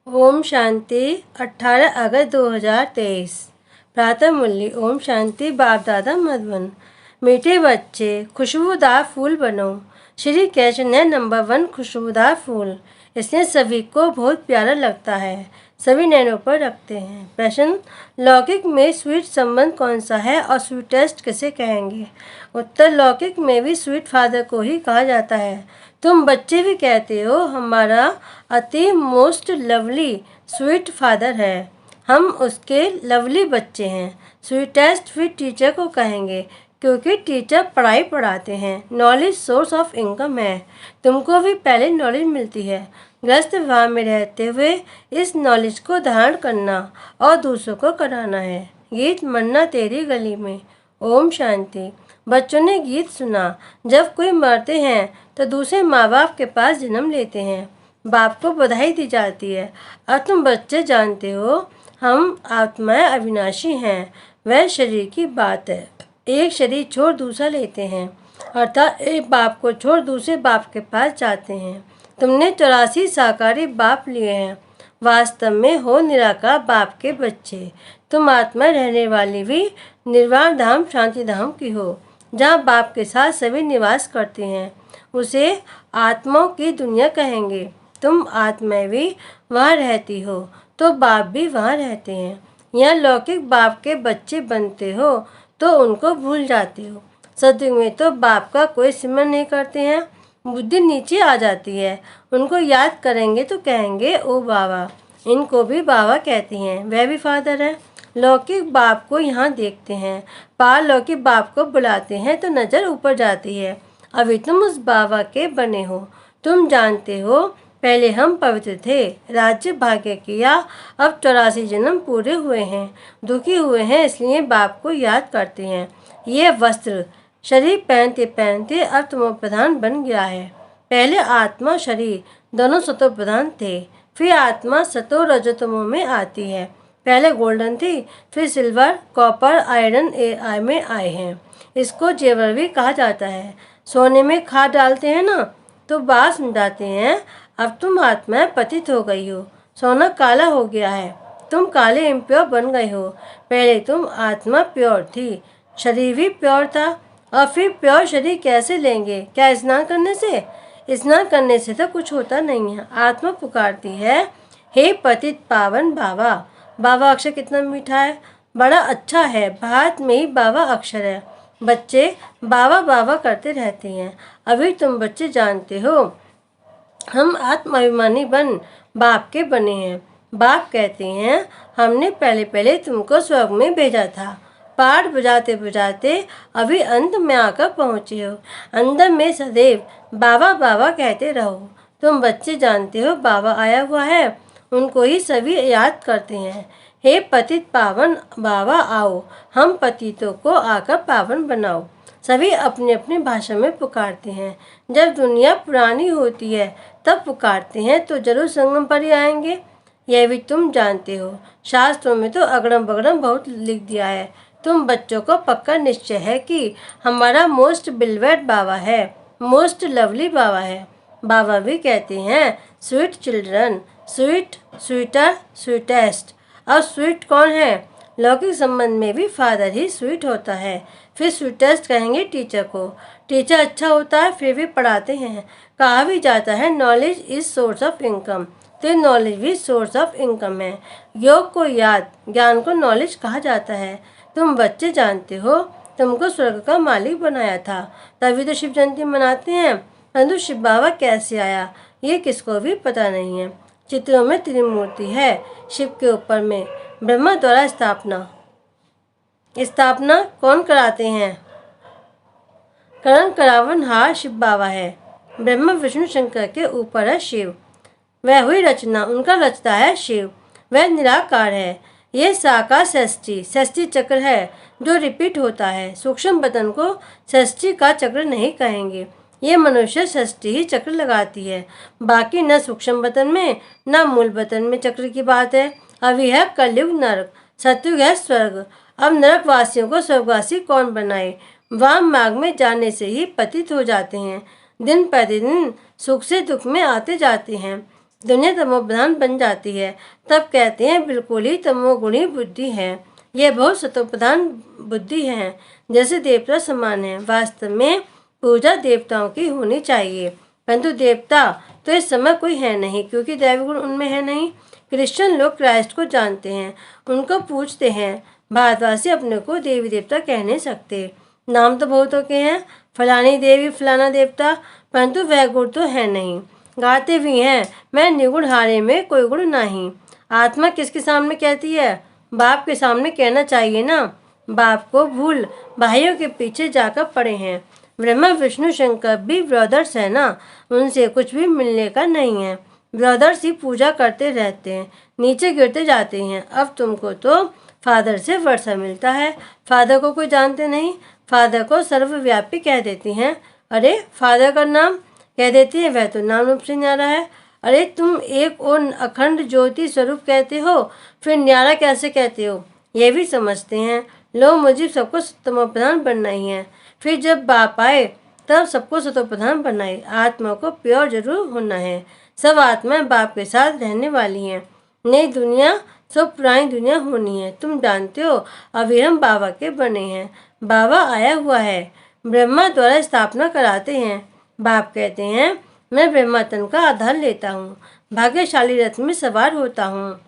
ओम शांति 18 अगस्त 2023। प्रातः मूल्य। ओम शांति। बाप दादा मधुबन। मीठे बच्चे खुशबूदार फूल बनो। श्री कृष्ण है नंबर 1 खुशबूदार फूल, इसलिए सभी को बहुत प्यारा लगता है, सभी नैनों पर रखते हैं। प्रश्न, लौकिक में स्वीट संबंध कौन सा है और स्वीटेस्ट किसे कहेंगे? उत्तर, लौकिक में भी स्वीट फादर को ही कहा जाता है। तुम बच्चे भी कहते हो हमारा अति मोस्ट लवली स्वीट फादर है, हम उसके लवली बच्चे हैं। स्वीटेस्ट फिर टीचर को कहेंगे क्योंकि टीचर पढ़ाई पढ़ाते हैं, नॉलेज सोर्स ऑफ इनकम है। तुमको भी पहले नॉलेज मिलती है, ग्रस्त भाव में रहते हुए इस नॉलेज को धारण करना और दूसरों को कराना है। गीत मरना तेरी गली में। ओम शांति। बच्चों ने गीत सुना, जब कोई मरते हैं तो दूसरे माँ बाप के पास जन्म लेते हैं, बाप को बधाई दी जाती है। और तुम बच्चे जानते हो हम आत्माएं अविनाशी हैं, वह शरीर की बात है। एक शरीर छोड़ दूसरा लेते हैं, अर्थात एक बाप को छोड़ दूसरे बाप के पास जाते हैं। तुमने 84 साकारी बाप लिए हैं, वास्तव में हो निराकार बाप के बच्चे। तुम आत्मा रहने वाली भी निर्वाण धाम शांति धाम की हो, जहाँ बाप के साथ सभी निवास करते हैं, उसे आत्माओं की दुनिया कहेंगे। तुम आत्माएं भी वहाँ रहती हो तो बाप भी वहाँ रहते हैं। यहाँ लौकिक बाप के बच्चे बनते हो तो उनको भूल जाते हो। सतयुग में तो बाप का कोई स्मरण नहीं करते हैं, बुद्धि नीचे आ जाती है। उनको याद करेंगे तो कहेंगे ओ बाबा, इनको भी बाबा कहती हैं, वह भी फादर है। लौकिक बाप को यहाँ देखते हैं, पारलौकिक बाप को बुलाते हैं तो नज़र ऊपर जाती है। अभी तुम उस बाबा के बने हो। तुम जानते हो पहले हम पवित्र थे, राज्य भाग्य किया, अब 84 जन्म पूरे हुए हैं, दुखी हुए हैं, इसलिए बाप को याद करते हैं। ये वस्त्र शरीर पहनते पहनते अब तमो प्रधान बन गया है। पहले आत्मा शरीर दोनों सतो प्रधान थे, फिर आत्मा सतो रजतमो में आती है। पहले गोल्डन थी, फिर सिल्वर कॉपर आयरन AI में आए हैं। इसको जेवर भी कहा जाता है। सोने में खाद डालते हैं ना तो बास मिटाते हैं। अब तुम आत्मा पतित हो गई हो, सोना काला हो गया है, तुम काले इम्प्योर बन गए हो। पहले तुम आत्मा प्योर थी, शरीर भी प्योर था, और फिर प्योर शरीर कैसे लेंगे? क्या स्नान करने से? स्नान करने से तो कुछ होता नहीं है। आत्मा पुकारती है, हे पतित पावन बाबा। बाबा अक्षर कितना मीठा है, बड़ा अच्छा है। भारत में ही बाबा अक्षर है। बच्चे बाबा बाबा करते रहते हैं। अभी तुम बच्चे जानते हो हम आत्माभिमानी बन बाप के बने हैं। बाप कहते हैं हमने पहले तुमको स्वर्ग में भेजा था। पाठ बजाते बजाते अभी अंत में आकर पहुँचे हो। अंदर में सदैव बाबा बाबा कहते रहो। तुम बच्चे जानते हो बाबा आया हुआ है, उनको ही सभी याद करते हैं। हे पतित पावन बाबा आओ, हम पतितों को आकर पावन बनाओ। सभी अपनी अपनी भाषा में पुकारते हैं। जब दुनिया पुरानी होती है तब पुकारते हैं तो जरूर संगम पर ही आएंगे। यह भी तुम जानते हो, शास्त्रों में तो अगड़म बगड़म बहुत लिख दिया है। तुम बच्चों को पक्का निश्चय है कि हमारा मोस्ट बिलवेड बाबा है, मोस्ट लवली बाबा है। बाबा भी कहते हैं sweet children, sweet, sweeter, sweetest. अब स्वीट कौन है? लौकिक संबंध में भी फादर ही स्वीट होता है। फिर स्वीटेस्ट कहेंगे टीचर को। टीचर अच्छा होता है फिर भी पढ़ाते हैं। कहा भी जाता है knowledge is source of income, तो नॉलेज भी सोर्स ऑफ इनकम है। योग को याद, ज्ञान को नॉलेज कहा जाता है। तुम बच्चे जानते हो तुमको स्वर्ग का मालिक बनाया था, तभी तो शिव जयंती मनाते हैं। परंतु शिव बाबा कैसे आया ये किसको भी पता नहीं है। चित्रों में त्रिमूर्ति है, शिव के ऊपर में ब्रह्मा द्वारा स्थापना कौन कराते हैं? करण करावनहार शिव बाबा है। ब्रह्मा विष्णु शंकर के ऊपर है शिव, वह हुई रचना, उनका रचता है शिव, वह निराकार है। ये साकार षष्ठी चक्र है जो रिपीट होता है। सूक्ष्म बदन को षष्ठी का चक्र नहीं कहेंगे, ये मनुष्य षष्ठी ही चक्र लगाती है। बाकी न सूक्ष्म बदन में न मूल बदन में चक्र की बात है। अभी है कलयुग नरक, सतयुग है स्वर्ग। अब नरक वासियों को स्वर्गवासी कौन बनाए? वाम मार्ग में जाने से ही पतित हो जाते हैं, दिन प्रतिदिन सुख से दुख में आते जाते हैं। दुनिया तमोप्रधान बन जाती है, तब कहते हैं बिल्कुल ही तमोगुणी बुद्धि है। यह बहुत सतोप्रधान बुद्धि है, जैसे देवता समान है। वास्तव में पूजा देवताओं की होनी चाहिए, परंतु देवता तो इस समय कोई है नहीं, क्योंकि दैवी गुण उनमें है नहीं। क्रिश्चियन लोग क्राइस्ट को जानते हैं, उनको पूछते हैं। भारतवासी अपने को देवी देवता कह नहीं सकते। नाम तो बहुतों के हैं, फलानी देवी फलाना देवता, परंतु वह गुण तो है नहीं। गाते भी हैं, मैं निगुण हारे में कोई गुण नहीं। आत्मा किसके सामने कहती है? बाप के सामने कहना चाहिए ना। बाप को भूल भाइयों के पीछे जाकर पड़े हैं। ब्रह्मा विष्णु शंकर भी ब्रदर्स है ना, उनसे कुछ भी मिलने का नहीं है। ब्रदर्स ही पूजा करते रहते हैं, नीचे गिरते जाते हैं। अब तुमको तो फादर से वर्षा मिलता है। फादर को कोई जानते नहीं, फादर को सर्वव्यापी कह देती हैं। अरे फादर का नाम कह देती है, वह तो नाम रूप से न्यारा है। अरे तुम एक और अखंड ज्योति स्वरूप कहते हो, फिर न्यारा कैसे कहते हो? ये भी समझते हैं। लो मुझे सबको तमोप्रधान बनना ही है, फिर जब बाप आए तब सबको सतोप्रधान बनाए। आत्मा को प्योर जरूर होना है। सब आत्माएं बाप के साथ रहने वाली हैं। नई दुनिया सब पुरानी दुनिया होनी है। तुम जानते हो अभी हम बाबा के बने हैं। बाबा आया हुआ है, ब्रह्मा द्वारा स्थापना कराते हैं। बाप कहते हैं मैं ब्रह्मातन का आधार लेता हूँ, भाग्यशाली रथ में सवार होता हूँ।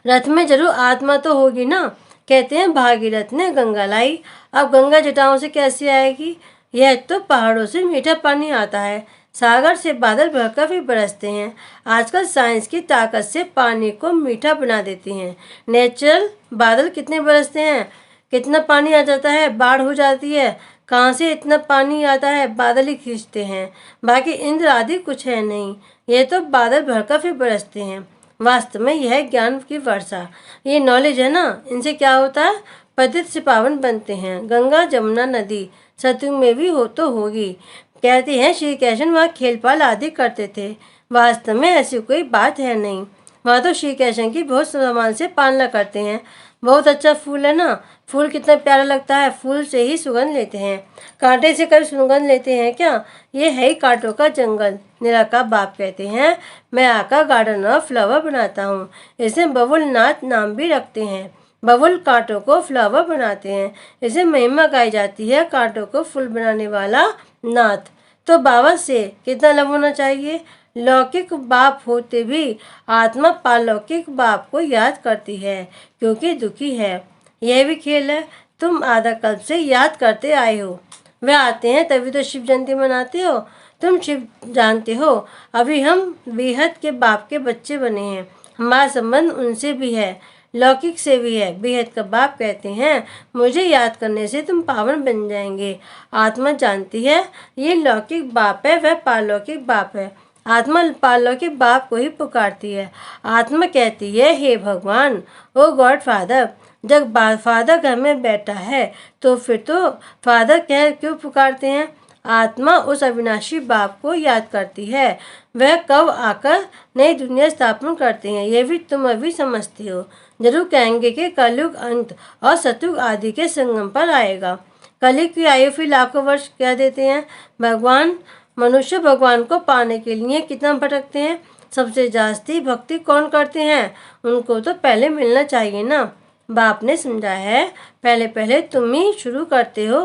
रथ में जरूर आत्मा तो होगी ना। कहते हैं भागीरथ ने गंगा लाई, अब गंगा जटाओं से कैसे आएगी? यह तो पहाड़ों से मीठा पानी आता है, सागर से बादल भरकर भी बरसते हैं। आजकल साइंस की ताकत से पानी को मीठा बना देती हैं। नेचुरल बादल कितने बरसते हैं, कितना पानी आ जाता है, बाढ़ हो जाती है। कहाँ से इतना पानी आता है? बादल ही खींचते हैं, बाकी इंद्र आदि कुछ है नहीं। ये तो बादल भरकर फिर बरसते हैं। वास्तव में यह ज्ञान की वर्षा, ये नॉलेज है ना, इनसे क्या होता है? पतित से पावन बनते हैं। गंगा जमुना नदी सतयुग में भी हो तो होगी। कहते हैं श्री कृष्ण वहाँ खेलपाल आदि करते थे। वास्तव में ऐसी कोई बात है नहीं। वहाँ तो श्री कृष्ण की बहुत सम्मान से पालना करते हैं। बहुत अच्छा फूल है ना, फूल कितना प्यारा लगता है, फूल से ही सुगंध लेते हैं। कांटे से कभी सुगंध लेते हैं क्या? ये है ही कांटों का जंगल। निराकार बाप कहते हैं मैं आका गार्डन ऑफ फ्लावर बनाता हूँ। इसे बबुल नाथ नाम भी रखते हैं। बबुल कांटों को फ्लावर बनाते हैं। इसे महिमा गाई जाती है, कांटों को फूल बनाने वाला नाथ। तो बाबा से कितना लव होना चाहिए। लौकिक बाप होते भी आत्मा पारलौकिक बाप को याद करती है, क्योंकि दुखी है। यह भी खेल है, तुम आधा कल्प से याद करते आए हो। वे आते हैं तभी तो शिव जयंती मनाते हो। तुम शिव जानते हो, अभी हम बेहद के बाप के बच्चे बने हैं। हमारा संबंध उनसे भी है, लौकिक से भी है। बेहद का बाप कहते हैं मुझे याद करने से तुम पावन बन जाएंगे। आत्मा जानती है ये लौकिक बाप है, वह पारलौकिक बाप है। आत्मा पारलौकिक बाप को ही पुकारती है। आत्मा कहती है हे भगवान, ओ गॉड फादर। जब फादर घर में बैठा है तो फिर तो फादर कह क्यों पुकारते हैं? आत्मा उस अविनाशी बाप को याद करती है। वह कब आकर नई दुनिया स्थापना करते हैं, यह भी तुम अभी समझती हो। जरूर कहेंगे कि कलयुग अंत और सतयुग आदि के संगम पर आएगा। कलयुग की आयु फिर लाखों वर्ष कह देते हैं। भगवान मनुष्य भगवान को पाने के लिए कितना भटकते हैं। सबसे जास्ती भक्ति कौन करते हैं? उनको तो पहले मिलना चाहिए ना। बाप ने समझा है पहले पहले तुम ही शुरू करते हो,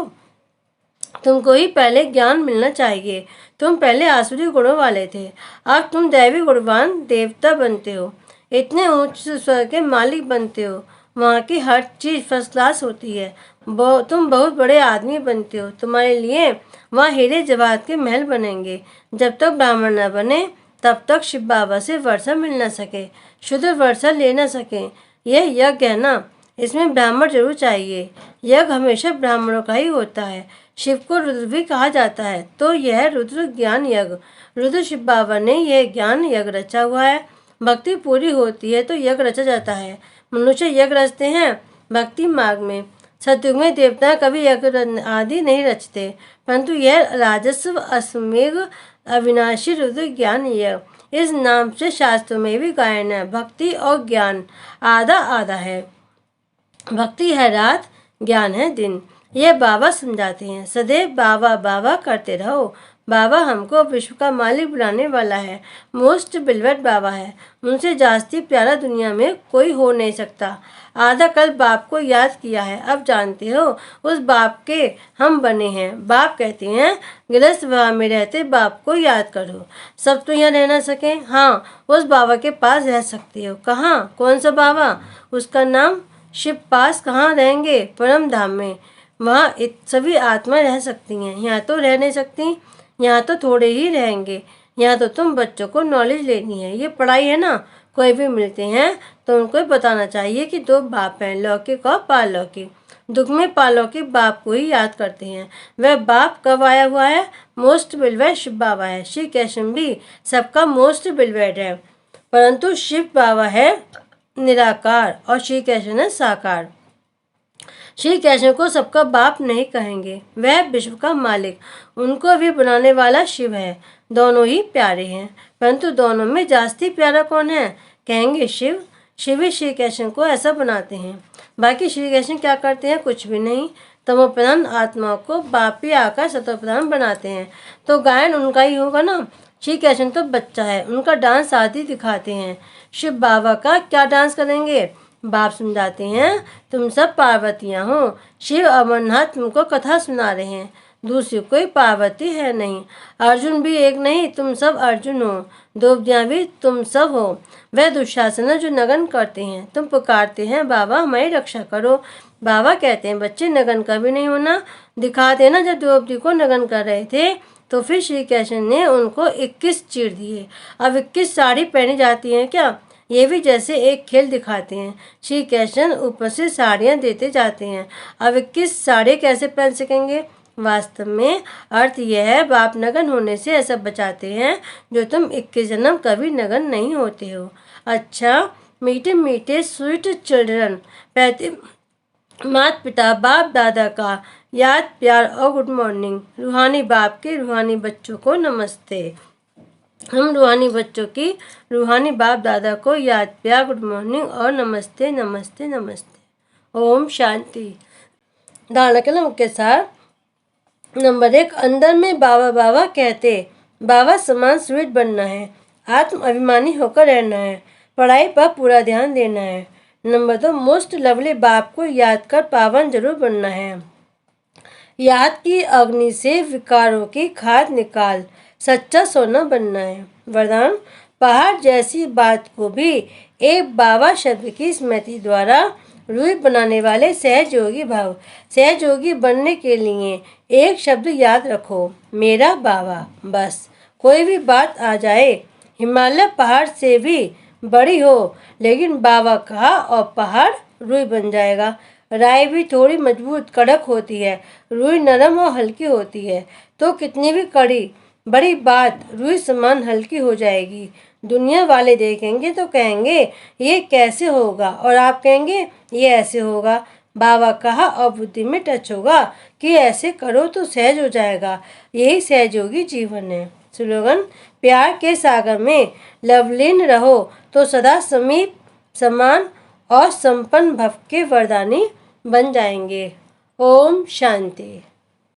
तुमको ही पहले ज्ञान मिलना चाहिए। तुम पहले आसुरी गुणों वाले थे, अब तुम दैवी गुणवान देवता बनते हो। इतने उच्च स्वर्ग के मालिक बनते हो, वहाँ की हर चीज़ फर्स्ट क्लास होती है। तुम बहुत बड़े आदमी बनते हो। तुम्हारे लिए वहाँ हीरे जवाहरात के महल बनेंगे। जब तक ब्राह्मण न बने तब तक शिव बाबा से वर्षा मिल न सके, शुद्ध वर्षा ले न सके। यह यज्ञ है ना, इसमें ब्राह्मण जरूर चाहिए। यज्ञ हमेशा ब्राह्मणों का ही होता है। शिव को रुद्र भी कहा जाता है, तो यह रुद्र ज्ञान यज्ञ, रुद्र शिव बाबा ने यह ज्ञान यज्ञ रचा हुआ है। भक्ति पूरी होती है तो यज्ञ रचा जाता है। मनुष्य यज्ञ रचते हैं भक्ति मार्ग में। सतयुग में देवता कभी यज्ञ आदि नहीं रचते, परंतु यह राजस्व अश्वमेघ अविनाशी रुद्र ज्ञान यज्ञ इस नाम से शास्त्रों में भी गायन है। भक्ति और ज्ञान आधा आधा है। भक्ति है रात, ज्ञान है दिन। यह बाबा समझाते हैं। सदैव बाबा बाबा करते रहो, बाबा हमको विश्व का मालिक बनाने वाला है, मोस्ट बिलवेड बाबा है। उनसे जास्ती प्यारा दुनिया में कोई हो नहीं सकता। आधा कल बाप को याद किया है, अब जानते हो उस बाप के हम बने हैं। बाप कहते हैं गृहस्थ विवाह में रहते बाप को याद करो। सब तो यहाँ रह ना सके, हाँ उस बाबा के पास रह सकते हो। कहाँ? कौन सा बाबा? उसका नाम शिव। पास कहाँ रहेंगे? परम धाम में। वहाँ सभी आत्मा रह सकती हैं, यहाँ तो रह नहीं सकती। यहाँ तो थोड़े ही रहेंगे। यहाँ तो तुम बच्चों को नॉलेज लेनी है, ये पढ़ाई है ना। कोई भी मिलते हैं तो उनको बताना चाहिए कि दो बाप हैं, लौकिक और पारलौकिक। दुख में पारलौकिक बाप को ही याद करते हैं। वह बाप कब आया हुआ है? मोस्ट बिलवेड शिव बाबा है। श्री कृष्ण भी सबका मोस्ट बिलवेड है, परंतु शिव बाबा है निराकार और श्री कृष्ण है साकार। श्री कृष्ण को सबका बाप नहीं कहेंगे, वह विश्व का मालिक, उनको भी बनाने वाला शिव है। दोनों ही प्यारे हैं, परंतु दोनों में जास्ती प्यारा कौन है? कहेंगे शिव। शिव ही श्री कृष्ण को ऐसा बनाते हैं। बाकी श्री कृष्ण क्या करते हैं? कुछ भी नहीं। तमोप्रधान आत्माओं को बाप ही आकर सतोप्रधान बनाते हैं, तो गायन उनका ही होगा ना। श्री कृष्ण तो बच्चा है, उनका डांस आदि दिखाते हैं। शिव बाबा का क्या डांस करेंगे? बाप समझाते हैं तुम सब पार्वतियाँ हो। शिव अमरनाथ तुमको कथा सुना रहे हैं, दूसरी कोई पार्वती है नहीं। अर्जुन भी एक नहीं, तुम सब अर्जुन हो। द्रौपदियाँ भी तुम सब हो। वह दुशासन जो नगन करते हैं, तुम पुकारते हैं बाबा हमारी रक्षा करो। बाबा कहते हैं बच्चे नगन कभी नहीं होना। दिखा देना जब द्रौपदी को नगन कर रहे थे तो फिर श्री कृष्ण ने उनको 21 चीर दिए। अब 21 साड़ी पहनी जाती हैं क्या? ये भी जैसे एक खेल दिखाते हैं। श्री कृष्ण ऊपर से साड़ियाँ देते जाते हैं। अब 21 साड़ी कैसे पहन सकेंगे? वास्तव में अर्थ यह है बाप नगन होने से ऐसा बचाते हैं जो तुम 21 जन्म कभी नगन नहीं होते हो। अच्छा, मीठे मीठे स्वीट चिल्ड्रन, कहते माता पिता बाप दादा का याद प्यार और गुड मॉर्निंग। रूहानी बाप के रूहानी बच्चों को नमस्ते। हम रूहानी बच्चों की रूहानी बाप दादा को याद प्यार गुड मॉर्निंग और नमस्ते नमस्ते नमस्ते। ओम शांति। धारणा के मुख्य सार। नंबर 1, अंदर में बाबा बाबा कहते बाबा समान स्वीट बनना है, आत्म अभिमानी होकर रहना है, पढ़ाई पर पूरा ध्यान देना है। नंबर 2, मोस्ट लवली बाप को याद कर पावन जरूर बनना है। याद की अग्नि से विकारों की खाद निकाल सच्चा सोना बनना है। वरदान, पहाड़ जैसी बात को भी एक बाबा शब्द की स्मृति द्वारा रूई बनाने वाले सहजयोगी भाव। सहजयोगी बनने के लिए एक शब्द याद रखो, मेरा बाबा। बस कोई भी बात आ जाए, हिमालय पहाड़ से भी बड़ी हो, लेकिन बाबा कहा और पहाड़ रूई बन जाएगा। राई भी थोड़ी मजबूत कड़क होती है, रूई नरम और हल्की होती है, तो कितनी भी कड़ी बड़ी बात रूई समान हल्की हो जाएगी। दुनिया वाले देखेंगे तो कहेंगे ये कैसे होगा, और आप कहेंगे ये ऐसे होगा। बाबा कहा और बुद्धि में टच होगा कि ऐसे करो तो सहज हो जाएगा। यही सहजयोगी जीवन है। स्लोगन, प्यार के सागर में लवलीन रहो तो सदा समीप समान और संपन्न भव के वरदानी बन जाएंगे। ओम शांति।